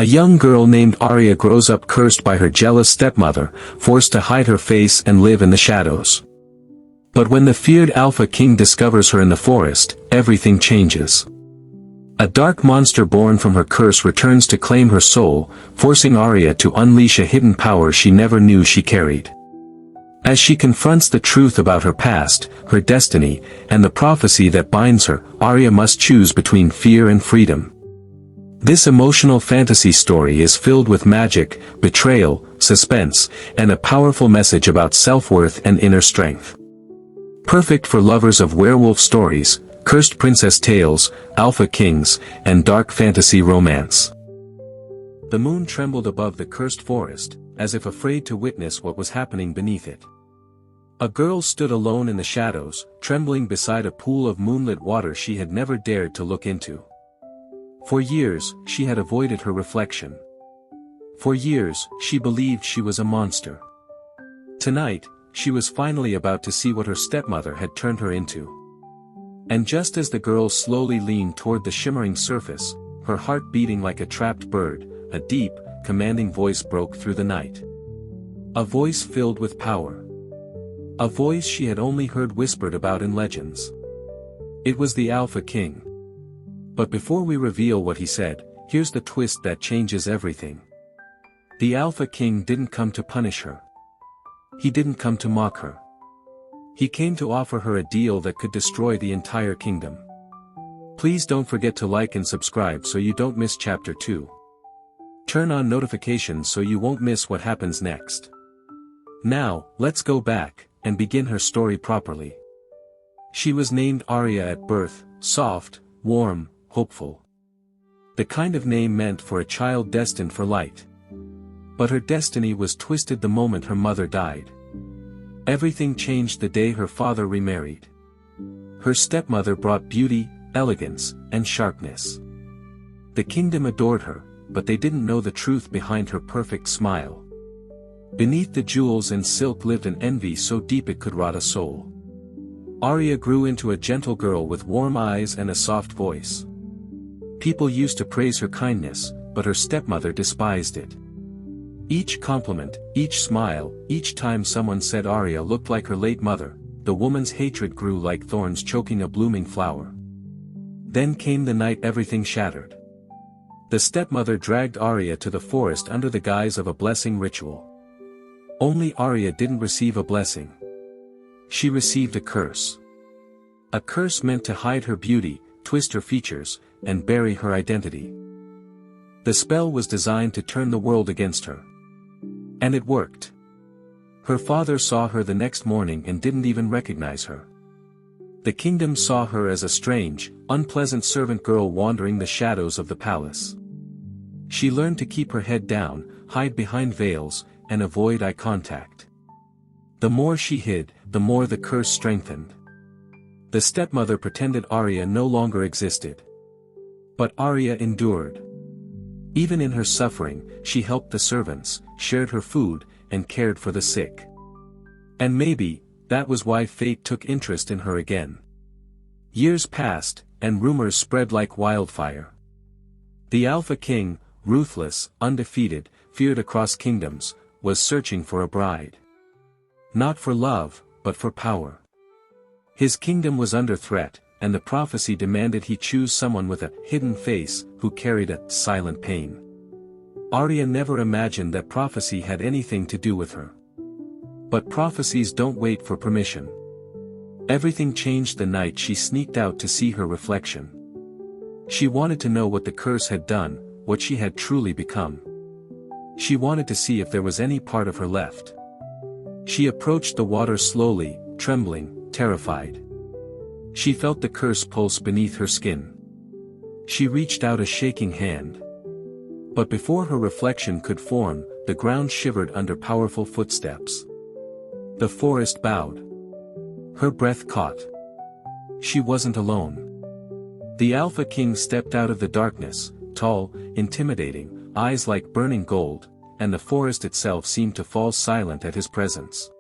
A young girl named Aria grows up cursed by her jealous stepmother, forced to hide her face and live in the shadows. But when the feared Alpha King discovers her in the forest, everything changes. A dark monster born from her curse returns to claim her soul, forcing Aria to unleash a hidden power she never knew she carried. As she confronts the truth about her past, her destiny, and the prophecy that binds her, Aria must choose between fear and freedom. This emotional fantasy story is filled with magic, betrayal, suspense, and a powerful message about self-worth and inner strength. Perfect for lovers of werewolf stories, cursed princess tales, alpha kings, and dark fantasy romance. The moon trembled above the cursed forest, as if afraid to witness what was happening beneath it. A girl stood alone in the shadows, trembling beside a pool of moonlit water she had never dared to look into. For years, she had avoided her reflection. For years, she believed she was a monster. Tonight, she was finally about to see what her stepmother had turned her into. And just as the girl slowly leaned toward the shimmering surface, her heart beating like a trapped bird, a deep, commanding voice broke through the night. A voice filled with power. A voice she had only heard whispered about in legends. It was the Alpha King. But before we reveal what he said, here's the twist that changes everything. The Alpha King didn't come to punish her. He didn't come to mock her. He came to offer her a deal that could destroy the entire kingdom. Please don't forget to like and subscribe so you don't miss chapter 2. Turn on notifications so you won't miss what happens next. Now, let's go back, and begin her story properly. She was named Aria at birth, soft, warm, hopeful. The kind of name meant for a child destined for light. But her destiny was twisted the moment her mother died. Everything changed the day her father remarried. Her stepmother brought beauty, elegance, and sharpness. The kingdom adored her, but they didn't know the truth behind her perfect smile. Beneath the jewels and silk lived an envy so deep it could rot a soul. Aria grew into a gentle girl with warm eyes and a soft voice. People used to praise her kindness, but her stepmother despised it. Each compliment, each smile, each time someone said Aria looked like her late mother, the woman's hatred grew like thorns choking a blooming flower. Then came the night everything shattered. The stepmother dragged Aria to the forest under the guise of a blessing ritual. Only Aria didn't receive a blessing. She received a curse. A curse meant to hide her beauty, twist her features, and bury her identity. The spell was designed to turn the world against her. And it worked. Her father saw her the next morning and didn't even recognize her. The kingdom saw her as a strange, unpleasant servant girl wandering the shadows of the palace. She learned to keep her head down, hide behind veils, and avoid eye contact. The more she hid, the more the curse strengthened. The stepmother pretended Aria no longer existed. But Aria endured. Even in her suffering, she helped the servants, shared her food, and cared for the sick. And maybe, that was why fate took interest in her again. Years passed, and rumors spread like wildfire. The Alpha King, ruthless, undefeated, feared across kingdoms, was searching for a bride. Not for love, but for power. His kingdom was under threat, and the prophecy demanded he choose someone with a hidden face who carried a silent pain. Aria never imagined that prophecy had anything to do with her. But prophecies don't wait for permission. Everything changed the night she sneaked out to see her reflection. She wanted to know what the curse had done, what she had truly become. She wanted to see if there was any part of her left. She approached the water slowly, trembling, terrified. She felt the curse pulse beneath her skin. She reached out a shaking hand. But before her reflection could form, the ground shivered under powerful footsteps. The forest bowed. Her breath caught. She wasn't alone. The Alpha King stepped out of the darkness, tall, intimidating, eyes like burning gold, and the forest itself seemed to fall silent at his presence.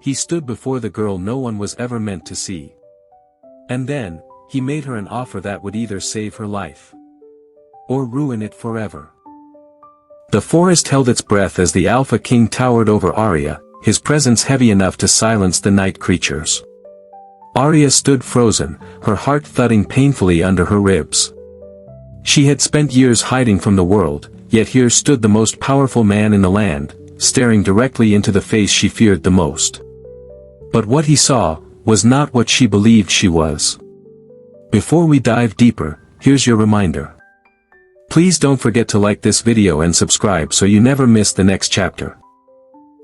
He stood before the girl no one was ever meant to see. And then, he made her an offer that would either save her life or ruin it forever. The forest held its breath as the Alpha King towered over Aria, his presence heavy enough to silence the night creatures. Aria stood frozen, her heart thudding painfully under her ribs. She had spent years hiding from the world, yet here stood the most powerful man in the land, staring directly into the face she feared the most. But what he saw was not what she believed she was. Before we dive deeper, here's your reminder. Please don't forget to like this video and subscribe so you never miss the next chapter.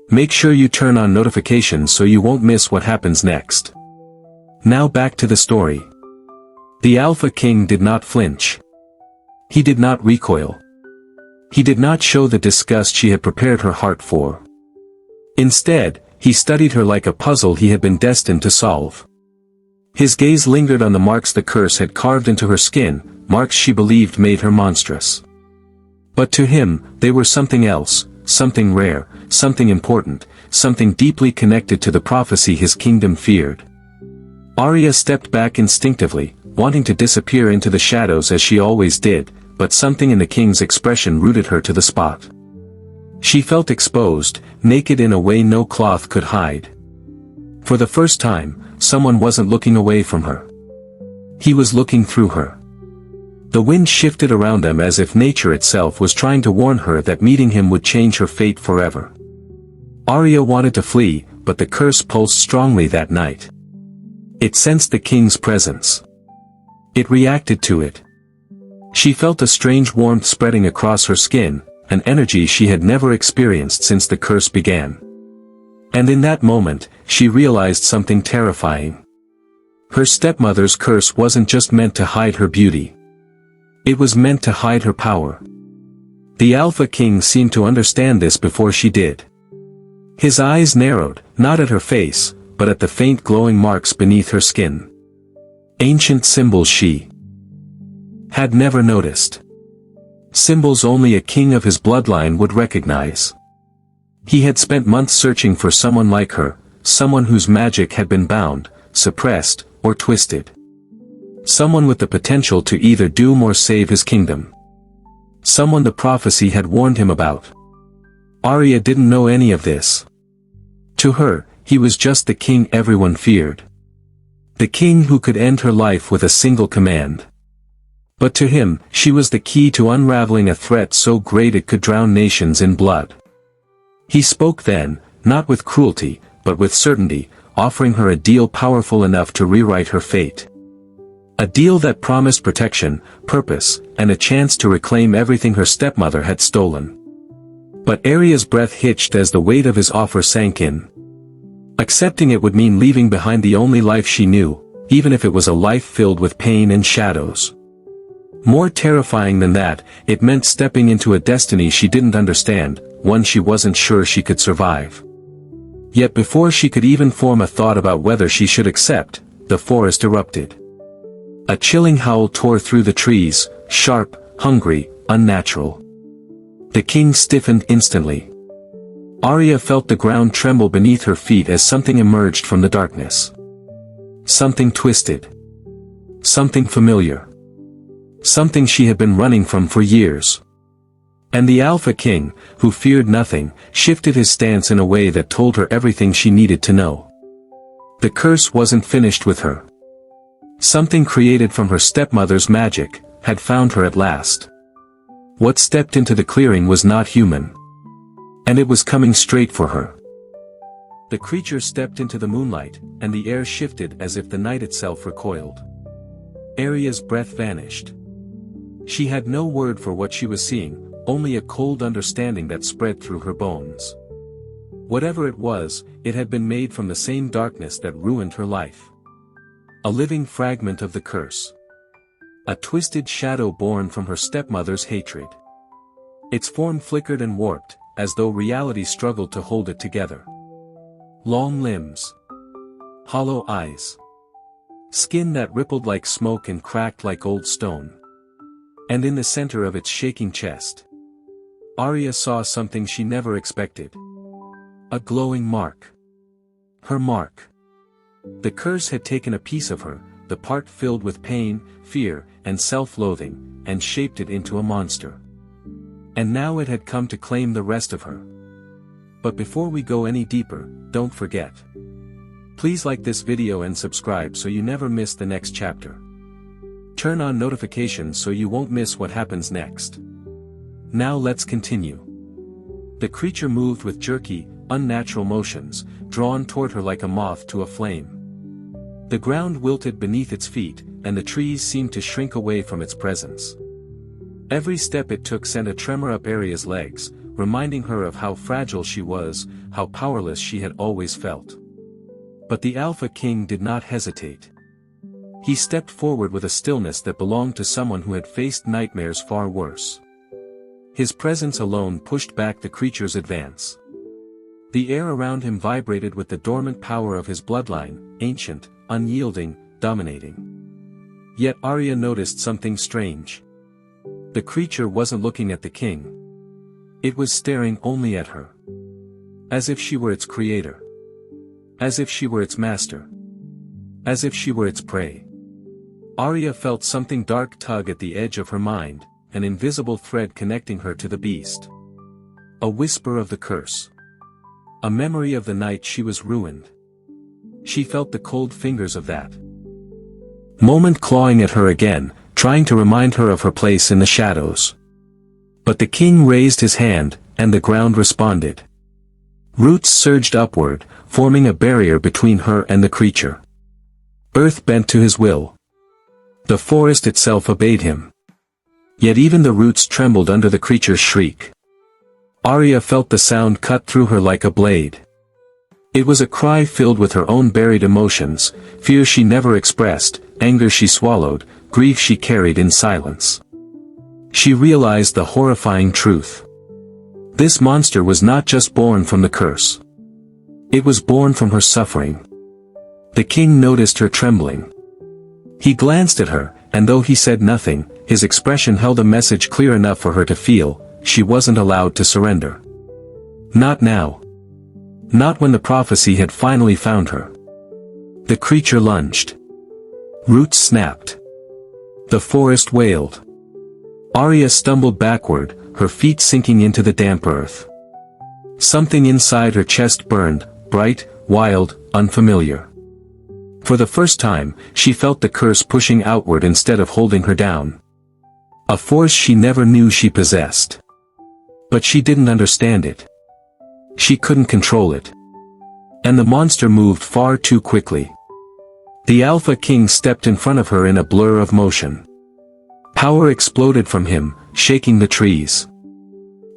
Make sure you turn on notifications so you won't miss what happens next. Now back to the story. The Alpha King did not flinch. He did not recoil. He did not show the disgust she had prepared her heart for. Instead, he studied her like a puzzle he had been destined to solve. His gaze lingered on the marks the curse had carved into her skin, marks she believed made her monstrous. But to him, they were something else, something rare, something important, something deeply connected to the prophecy his kingdom feared. Aria stepped back instinctively, wanting to disappear into the shadows as she always did, but something in the king's expression rooted her to the spot. She felt exposed, naked in a way no cloth could hide. For the first time, someone wasn't looking away from her. He was looking through her. The wind shifted around them as if nature itself was trying to warn her that meeting him would change her fate forever. Aria wanted to flee, but the curse pulsed strongly that night. It sensed the king's presence. It reacted to it. She felt a strange warmth spreading across her skin, an energy she had never experienced since the curse began. And in that moment, she realized something terrifying. Her stepmother's curse wasn't just meant to hide her beauty. It was meant to hide her power. The Alpha King seemed to understand this before she did. His eyes narrowed, not at her face, but at the faint glowing marks beneath her skin. Ancient symbols she had never noticed. Symbols only a king of his bloodline would recognize. He had spent months searching for someone like her, someone whose magic had been bound, suppressed, or twisted. Someone with the potential to either doom or save his kingdom. Someone the prophecy had warned him about. Aria didn't know any of this. To her, he was just the king everyone feared. The king who could end her life with a single command. But to him, she was the key to unraveling a threat so great it could drown nations in blood. He spoke then, not with cruelty, but with certainty, offering her a deal powerful enough to rewrite her fate. A deal that promised protection, purpose, and a chance to reclaim everything her stepmother had stolen. But Aria's breath hitched as the weight of his offer sank in. Accepting it would mean leaving behind the only life she knew, even if it was a life filled with pain and shadows. More terrifying than that, it meant stepping into a destiny she didn't understand, one she wasn't sure she could survive. Yet before she could even form a thought about whether she should accept, the forest erupted. A chilling howl tore through the trees, sharp, hungry, unnatural. The king stiffened instantly. Aria felt the ground tremble beneath her feet as something emerged from the darkness. Something twisted. Something familiar. Something she had been running from for years. And the Alpha King, who feared nothing, shifted his stance in a way that told her everything she needed to know. The curse wasn't finished with her. Something created from her stepmother's magic had found her at last. What stepped into the clearing was not human. And it was coming straight for her. The creature stepped into the moonlight, and the air shifted as if the night itself recoiled. Aria's breath vanished. She had no word for what she was seeing, only a cold understanding that spread through her bones. Whatever it was, it had been made from the same darkness that ruined her life. A living fragment of the curse. A twisted shadow born from her stepmother's hatred. Its form flickered and warped, as though reality struggled to hold it together. Long limbs. Hollow eyes. Skin that rippled like smoke and cracked like old stone. And in the center of its shaking chest, Aria saw something she never expected. A glowing mark. Her mark. The curse had taken a piece of her, the part filled with pain, fear, and self-loathing, and shaped it into a monster. And now it had come to claim the rest of her. But before we go any deeper, don't forget. Please like this video and subscribe so you never miss the next chapter. Turn on notifications so you won't miss what happens next. Now let's continue. The creature moved with jerky, unnatural motions, drawn toward her like a moth to a flame. The ground wilted beneath its feet, and the trees seemed to shrink away from its presence. Every step it took sent a tremor up Aria's legs, reminding her of how fragile she was, how powerless she had always felt. But the Alpha King did not hesitate. He stepped forward with a stillness that belonged to someone who had faced nightmares far worse. His presence alone pushed back the creature's advance. The air around him vibrated with the dormant power of his bloodline, ancient, unyielding, dominating. Yet Aria noticed something strange. The creature wasn't looking at the king. It was staring only at her. As if she were its creator. As if she were its master. As if she were its prey. Aria felt something dark tug at the edge of her mind, an invisible thread connecting her to the beast. A whisper of the curse. A memory of the night she was ruined. She felt the cold fingers of that moment clawing at her again, trying to remind her of her place in the shadows. But the king raised his hand, and the ground responded. Roots surged upward, forming a barrier between her and the creature. Earth bent to his will. The forest itself obeyed him. Yet even the roots trembled under the creature's shriek. Aria felt the sound cut through her like a blade. It was a cry filled with her own buried emotions, fear she never expressed, anger she swallowed, grief she carried in silence. She realized the horrifying truth. This monster was not just born from the curse. It was born from her suffering. The king noticed her trembling. He glanced at her, and though he said nothing, his expression held a message clear enough for her to feel: she wasn't allowed to surrender. Not now. Not when the prophecy had finally found her. The creature lunged. Roots snapped. The forest wailed. Aria stumbled backward, her feet sinking into the damp earth. Something inside her chest burned, bright, wild, unfamiliar. For the first time, she felt the curse pushing outward instead of holding her down. A force she never knew she possessed. But she didn't understand it. She couldn't control it. And the monster moved far too quickly. The Alpha King stepped in front of her in a blur of motion. Power exploded from him, shaking the trees.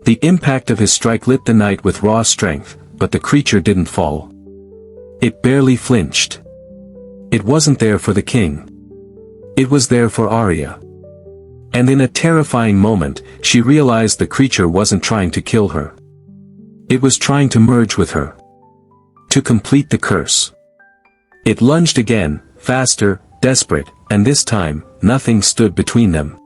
The impact of his strike lit the night with raw strength, but the creature didn't fall. It barely flinched. It wasn't there for the king. It was there for Aria. And in a terrifying moment, she realized the creature wasn't trying to kill her. It was trying to merge with her. To complete the curse. It lunged again, faster, desperate, and this time, nothing stood between them.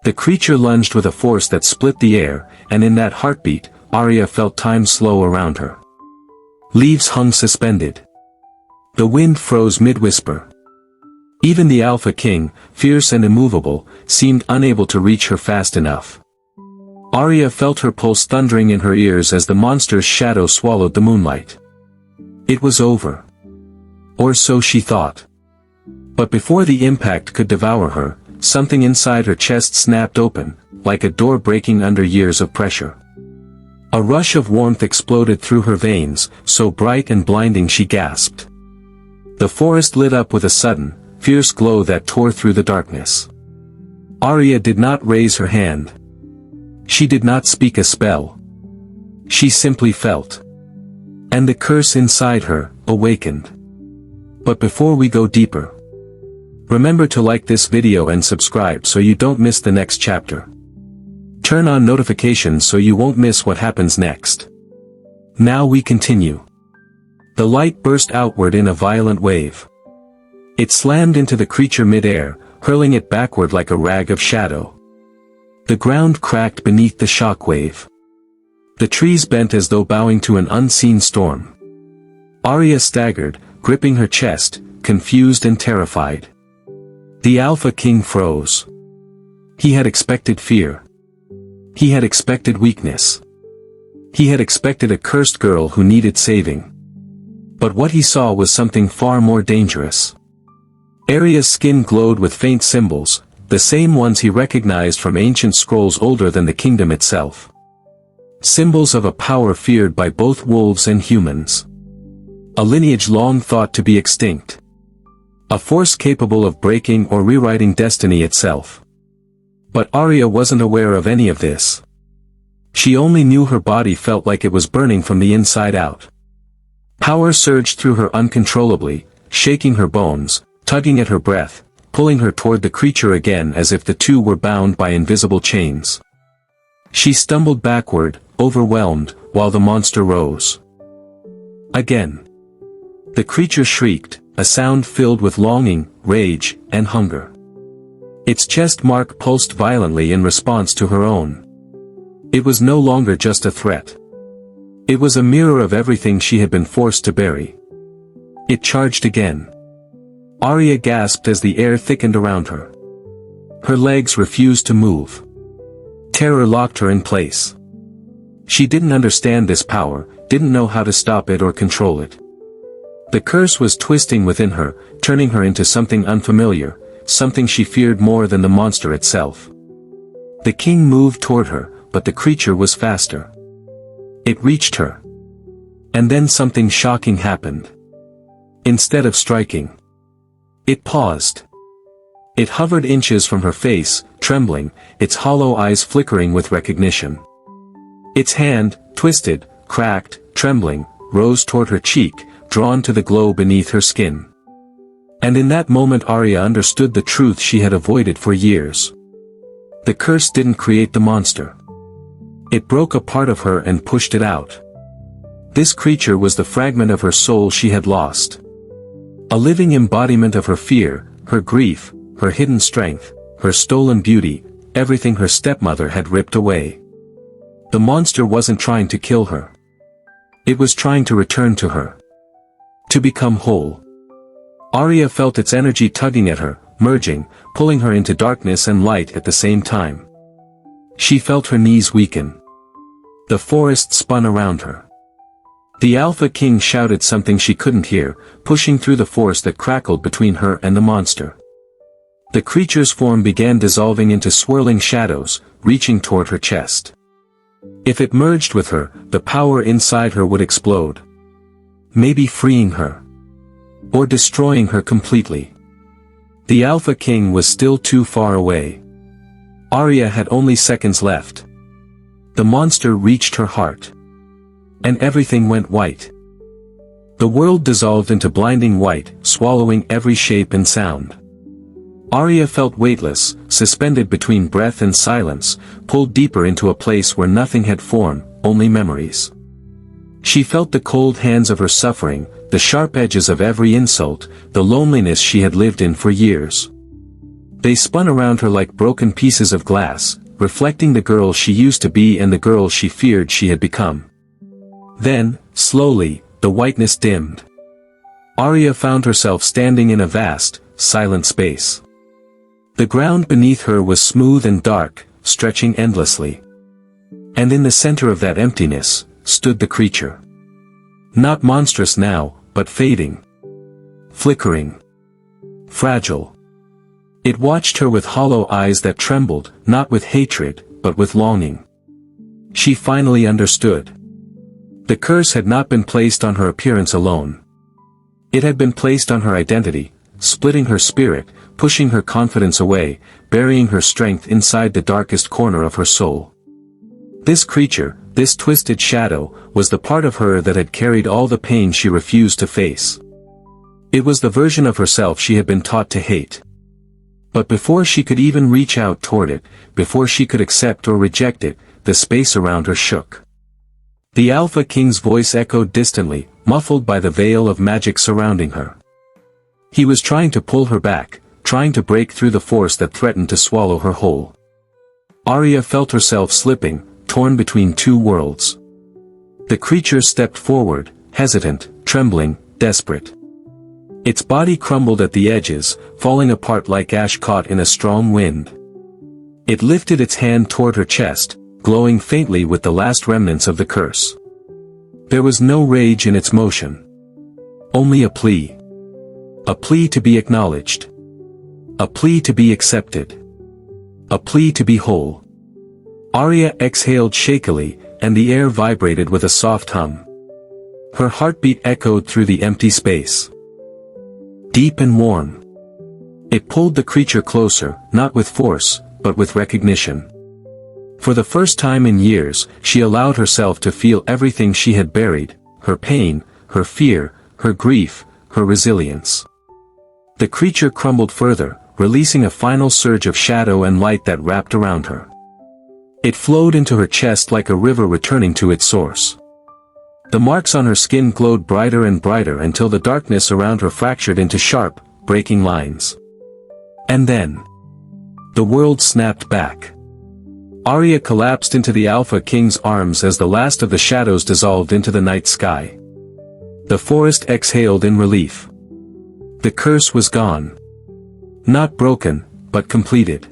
The creature lunged with a force that split the air, and in that heartbeat, Aria felt time slow around her. Leaves hung suspended. The wind froze mid-whisper. Even the Alpha King, fierce and immovable, seemed unable to reach her fast enough. Aria felt her pulse thundering in her ears as the monster's shadow swallowed the moonlight. It was over. Or so she thought. But before the impact could devour her, something inside her chest snapped open, like a door breaking under years of pressure. A rush of warmth exploded through her veins, so bright and blinding she gasped. The forest lit up with a sudden, fierce glow that tore through the darkness. Aria did not raise her hand. She did not speak a spell. She simply felt. And the curse inside her awakened. But before we go deeper, remember to like this video and subscribe so you don't miss the next chapter. Turn on notifications so you won't miss what happens next. Now we continue. The light burst outward in a violent wave. It slammed into the creature mid-air, hurling it backward like a rag of shadow. The ground cracked beneath the shock wave. The trees bent as though bowing to an unseen storm. Aria staggered, gripping her chest, confused and terrified. The Alpha King froze. He had expected fear. He had expected weakness. He had expected a cursed girl who needed saving. But what he saw was something far more dangerous. Aria's skin glowed with faint symbols, the same ones he recognized from ancient scrolls older than the kingdom itself. Symbols of a power feared by both wolves and humans. A lineage long thought to be extinct. A force capable of breaking or rewriting destiny itself. But Aria wasn't aware of any of this. She only knew her body felt like it was burning from the inside out. Power surged through her uncontrollably, shaking her bones, tugging at her breath, pulling her toward the creature again as if the two were bound by invisible chains. She stumbled backward, overwhelmed, while the monster rose. Again. The creature shrieked, a sound filled with longing, rage, and hunger. Its chest mark pulsed violently in response to her own. It was no longer just a threat. It was a mirror of everything she had been forced to bury. It charged again. Aria gasped as the air thickened around her. Her legs refused to move. Terror locked her in place. She didn't understand this power, didn't know how to stop it or control it. The curse was twisting within her, turning her into something unfamiliar, something she feared more than the monster itself. The king moved toward her, but the creature was faster. It reached her. And then something shocking happened. Instead of striking, it paused. It hovered inches from her face, trembling, its hollow eyes flickering with recognition. Its hand, twisted, cracked, trembling, rose toward her cheek, drawn to the glow beneath her skin. And in that moment Aria understood the truth she had avoided for years. The curse didn't create the monster. It broke a part of her and pushed it out. This creature was the fragment of her soul she had lost. A living embodiment of her fear, her grief, her hidden strength, her stolen beauty, everything her stepmother had ripped away. The monster wasn't trying to kill her. It was trying to return to her. To become whole. Aria felt its energy tugging at her, merging, pulling her into darkness and light at the same time. She felt her knees weaken. The forest spun around her. The Alpha King shouted something she couldn't hear, pushing through the force that crackled between her and the monster. The creature's form began dissolving into swirling shadows, reaching toward her chest. If it merged with her, the power inside her would explode. Maybe freeing her. Or destroying her completely. The Alpha King was still too far away. Aria had only seconds left. The monster reached her heart. And everything went white. The world dissolved into blinding white, swallowing every shape and sound. Aria felt weightless, suspended between breath and silence, pulled deeper into a place where nothing had form, only memories. She felt the cold hands of her suffering, the sharp edges of every insult, the loneliness she had lived in for years. They spun around her like broken pieces of glass, reflecting the girl she used to be and the girl she feared she had become. Then, slowly, the whiteness dimmed. Aria found herself standing in a vast, silent space. The ground beneath her was smooth and dark, stretching endlessly. And in the center of that emptiness, stood the creature. Not monstrous now, but fading. Flickering. Fragile. It watched her with hollow eyes that trembled, not with hatred, but with longing. She finally understood. The curse had not been placed on her appearance alone. It had been placed on her identity, splitting her spirit, pushing her confidence away, burying her strength inside the darkest corner of her soul. This creature, this twisted shadow, was the part of her that had carried all the pain she refused to face. It was the version of herself she had been taught to hate. But before she could even reach out toward it, before she could accept or reject it, the space around her shook. The Alpha King's voice echoed distantly, muffled by the veil of magic surrounding her. He was trying to pull her back, trying to break through the force that threatened to swallow her whole. Aria felt herself slipping, torn between two worlds. The creature stepped forward, hesitant, trembling, desperate. Its body crumbled at the edges, falling apart like ash caught in a strong wind. It lifted its hand toward her chest, glowing faintly with the last remnants of the curse. There was no rage in its motion. Only a plea. A plea to be acknowledged. A plea to be accepted. A plea to be whole. Aria exhaled shakily, and the air vibrated with a soft hum. Her heartbeat echoed through the empty space. Deep and warm. It pulled the creature closer, not with force, but with recognition. For the first time in years, she allowed herself to feel everything she had buried, her pain, her fear, her grief, her resilience. The creature crumbled further, releasing a final surge of shadow and light that wrapped around her. It flowed into her chest like a river returning to its source. The marks on her skin glowed brighter and brighter until the darkness around her fractured into sharp, breaking lines. And then, the world snapped back. Aria collapsed into the Alpha King's arms as the last of the shadows dissolved into the night sky. The forest exhaled in relief. The curse was gone. Not broken, but completed.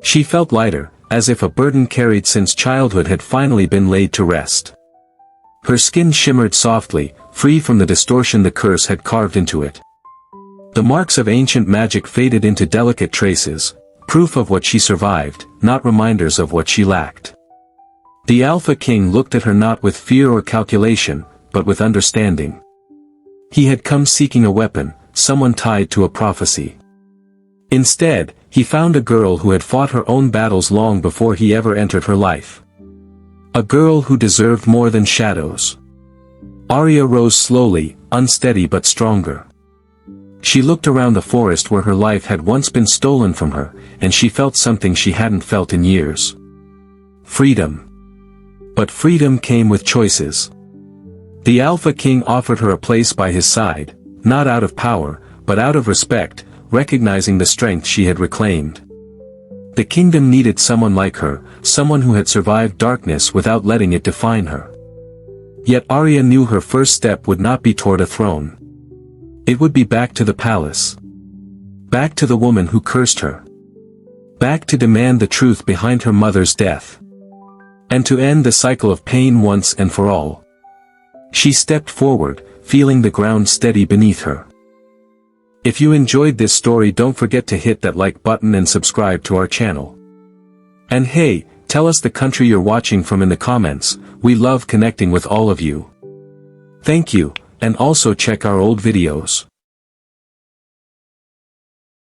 She felt lighter, as if a burden carried since childhood had finally been laid to rest. Her skin shimmered softly, free from the distortion the curse had carved into it. The marks of ancient magic faded into delicate traces, proof of what she survived, not reminders of what she lacked. The Alpha King looked at her not with fear or calculation, but with understanding. He had come seeking a weapon, someone tied to a prophecy. Instead, he found a girl who had fought her own battles long before he ever entered her life. A girl who deserved more than shadows. Aria rose slowly, unsteady but stronger. She looked around the forest where her life had once been stolen from her, and she felt something she hadn't felt in years. Freedom. But freedom came with choices. The Alpha King offered her a place by his side, not out of power, but out of respect, recognizing the strength she had reclaimed. The kingdom needed someone like her, someone who had survived darkness without letting it define her. Yet Aria knew her first step would not be toward a throne. It would be back to the palace. Back to the woman who cursed her. Back to demand the truth behind her mother's death. And to end the cycle of pain once and for all. She stepped forward, feeling the ground steady beneath her. If you enjoyed this story, don't forget to hit that like button and subscribe to our channel. And hey, tell us the country you're watching from in the comments. We love connecting with all of you. Thank you, and also check our old videos.